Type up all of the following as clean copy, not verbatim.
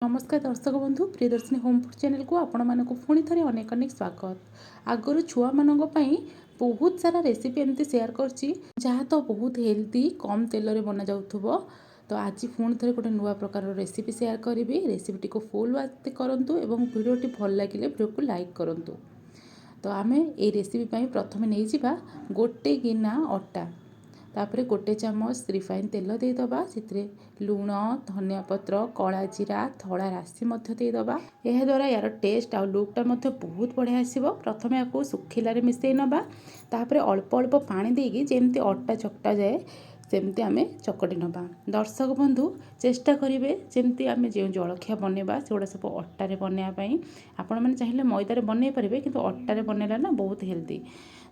नमस्कार दर्शक बंधु प्रियदर्शिनी होम फूड चैनल को आपण मानक पुणी थे अनेक अनेक स्वागत। आगर छुआ मानक पई बहुत सारा रेसिपी एमती शेयर करछि जहाँ तो बहुत हेल्दी कम तेल रे बना जाउथबो। तो आज पुणी थे गोटे नुआ प्रकार रेसिपी शेयर करी। रेसिपी को फुल वाच करंतु एवं वीडियोटी भल लगे वीडियो को लाइक करंतु। तो आमे ए रेसिपी पई प्रथम नै जिबा गोटे गिना अटा, तापर गोटे चामच रिफाइन तेल देदबा, से लुण, धनिया पत्र, कला जीरा, धड़ा राशि देदबा। यह द्वारा यार टेस्ट आ लुकटा बहुत बढ़िया आसीबो। प्रथम या सुखिलारे मिसई नबा, तापर अल्प अल्प पानी देकी जेमती अटा चकटा जाए सेमती आमे चकटी नबा। दर्शक बंधु चेष्टा करेंगे जमती आम जो जलखिया बनवा सेगुड़ा सब अटारे बनवाई। आपण मैंने चाहिए मैदारे बनई पारे कि अटारे बनला ना बहुत हेल्दी।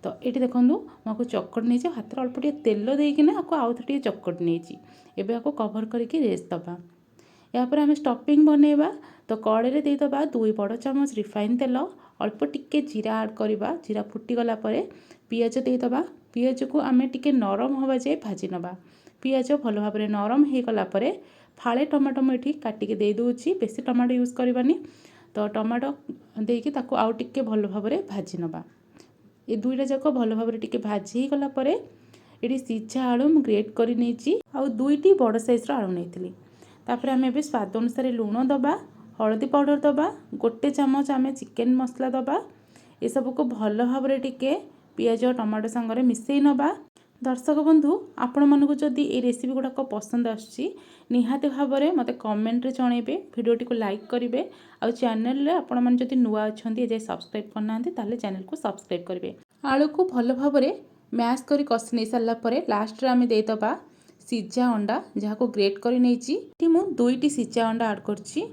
तो ये देखूँ मुझे चकटी नहीं हाथ अल्प टे तेल देकिना आउ थे चकटी नहीं एवं आपको कभर करके रेस्ट दबा। यापर आम स्टफिंग बनवा। तो कड़े देदबा 2 बड़ चामच रिफाइन तेल, अल्प टिके जीरा ऐड करवा। जीरा फुटीगला पियाज देदबा। पियाज को आम टिके नरम हवा जाए भाजी नबा। पियाज भल भाव नरम हो गला फाड़े टमाटो मुझे काटिके दे दूची, बेसी टमाटो यूज करवानी। तो टमाटो देकी ताको आउ टिके भल भाव भाजी नबा। ये दुईटा जाक भल भाव टिके भाजी गला ये सीझा आलू मु ग्रेट कर नहीं आउ 2टी बड़ साइज्र आलू नहीं। तापर आम ए स्वाद अनुसार लुण दबा, हलदी पाउडर दबा, गोटे चामच आम चिकेन मसला दबा। ये सब को भल भाव टिके पियाज टमाटो सांगरे मिसई नबा। दर्शक बंधु आपण मानक जदि ये रेसिपी गुड़ाक पसंद आसुची निहाती भाव में मत कमेंट रे जणेबे, वीडियोटी को लाइक करेंगे। आ चैनल आपण मैंने जदि नुआ अच्छा जे सब्सक्राइब करना ताले चैनल को सब्सक्राइब करेंगे। आलू को भल भाव मैश कर कषि नहीं सारापर लास्ट आम देदबा सीझा अंडा जहाँ को ग्रेट कर नहीं। मु 2टी सीझा अंडा ऐड करछि।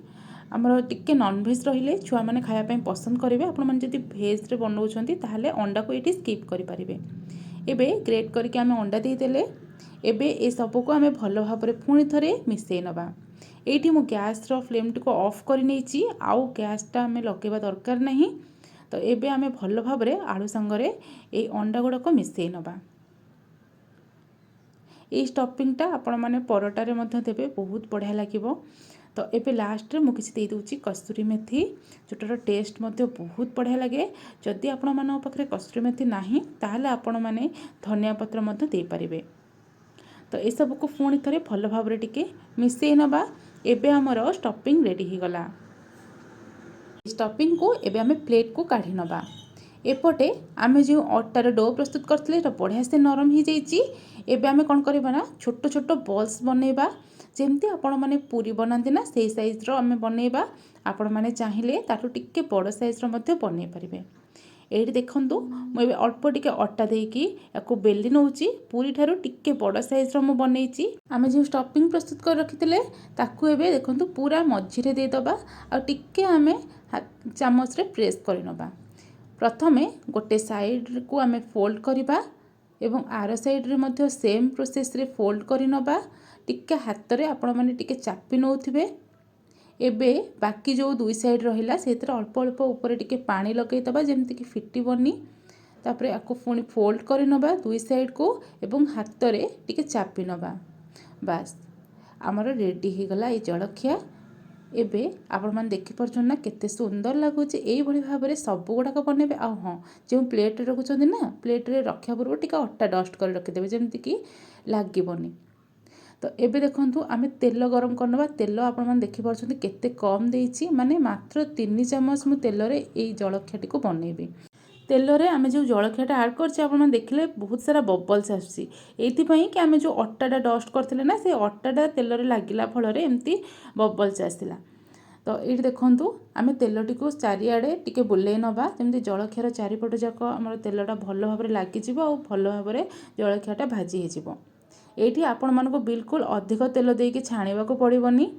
आमर टिके नॉनवेज रहिले छुआ मैंने खायापी पसंद करेंगे। आपण मैंने जदि भेज बनाऊँच ताहले अंडा को ये स्किप करेंगे। एबे ग्रेट करके आम अंडा देदेले। एबे ए सबको आम भल भाव पुणी थे मिसई नबा। ये मु गैस फ्लेम को ऑफ कर नहीं आउ गैसटा आम लगेवा दरकार नहीं। तो एबे आम भल भाव आलू सांगरे ये अंडा गुड़ाक मिसई नबा। ये स्टफिंगटा आपण मैंने परोटारे देवे बहुत बढ़िया लगे। तो एबे लास्ट में मुझे दे दूची कस्तूरी मेथी जोटार टेस्ट बहुत बढ़िया लगे। जदि आपण मान पाखे कस्तूरी मेथी नाही ताहले आपण मैंने धनिया पत्र दे पारिबे। तो ये सब को पुणी थे भल भाव टिके मिसई नबा। एबे हमर स्टफिंग रेडी हो गला। स्टफिंग को एबे आमे प्लेट को काढ़ी नबा। एपटे आम जो अटार डो प्रस्तुत करते बढ़िया से नरम हो जाइए। एबे आमे कौन करबा ना छोट छोट बॉल्स बनैबा जेमती आपण माने पूरी बनाते ना से साइज्र आम बनैबा। आपण माने चाहिए ताठू टिके बड़ साइज्र मध्य बनै पारिबे। ये देखूँ मुझे अल्प टिके अटा देकी या बेली नौची पूरी ठारू टिके बड़ साइज्र मु बनई। आम जो स्टफिंग प्रस्तुत कर रखी ताकू एबे देखूँ पूरा मझीरे देदबा आ टिके आम चामच रे प्रेस कर नबा। प्रथमे गोटे साइड को आम फोल्ड करवा एवं आर साइड रे मध्य सेम प्रोसेस रे फोल्ड कर नबा। टिके हाथ रे आपण माने टिके चापी नौथिबे। एबे बाकी जो 2 साइड रहिला सेतिर अल्प अल्प ऊपर टिके पानी लगई दबा जेमति कि फिटिबनी। तापर याको पुणी फोल्ड कर नबा 2 साइड को एवं हाथ रे टिके चापी नबा। बास आमर रेडी हो गला ये जलखिया। एबे आपण मैंने देखिपुर ना केते सुंदर लगुच। यही भाव में सब गुड़ाक बनइबे। आ हाँ जो प्लेट रखुच्च ना प्लेट रे रखा पूर्व टिके अटा डस्ट कर रखिदेवे जमती कि लगनी। तो एबे देखंतु आमे तेल गरम करनबा। तेल आपण मैंने देखिपुर केते कम देइछि माने मात्र 3 चामच मु तेल रे ए जलखियाटी को बनइबी। तेल रे आमे जो जलखियाटा ऐड करछि आपण मैंने देखले बहुत सारा बबल्स आछि। एथिपई कि आमे जो अटाटा डस्ट करथिले ना से अटाटा तेल रे लागिला फल रे एमती बबल्स आसिला। तो ये देखंतु आमे तेलटी को चारिआडे टिके बुले नबा जमती जलखियार चारिपट जाक आमर तेलटा भल भाव लागी जिवो आ भल भाव जलखियाटा भाजी हो। ये आपण मानको बिल्कुल अधिक तेल देके छाणीबा को पड़िबनी।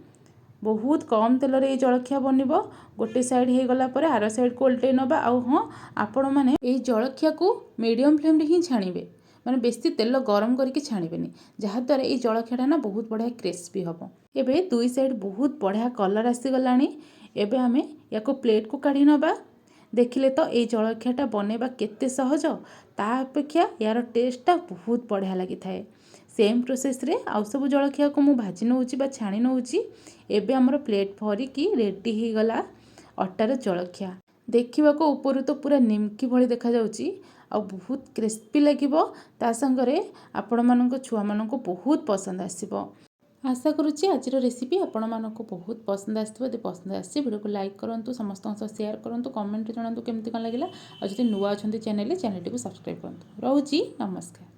बहुत कम तेल रे जलखिया बनिबो। गोटे साइड हो गला परे आर साइड को उल्टे नबा। आ हाँ आपण माने ए जलखिया को मीडियम फ्लेम रे ही छाणीबे माने बेसी तेल गरम करके छाणीबेनी जहाँद्वारा ये जलखियाटा ना बहुत बढ़िया क्रिस्पी हम। एबे 2 साइड बहुत बढ़िया कलर आसीगलानी। एबे आमे याको प्लेट को काढ़ी नबा। देखिले तो ये जलखियाटा बनैबा केते सहज ता अपेक्षा यार टेस्टटा बहुत बढ़िया लगी थाए। सेम प्रोसेस रे आउ सब जलखिया को मु भाजी नउची बा छाणी नउची। एबे हमर प्लेट भरिकी रेडी हो गला अटार जलखिया। देखा ऊपर तो पूरा निमकी भली देखा जाउची आ बहुत क्रिस्पी लगिबो। ता संगरे आपण मानको छुआ मानको बहुत पसंद आसीबो। आशा करुच्ची आज रेसिपी आपण मानको बहुत पसंद आसथिबो। यदि पसंद आसी वीडियो को लाइक करंतु, समस्त शेयर करंतु, कमेंट जणांतु केमती कन लागिला। और जदि नुआ अछंती चैनल टी को सब्सक्राइब करंतु। रहूची नमस्कार।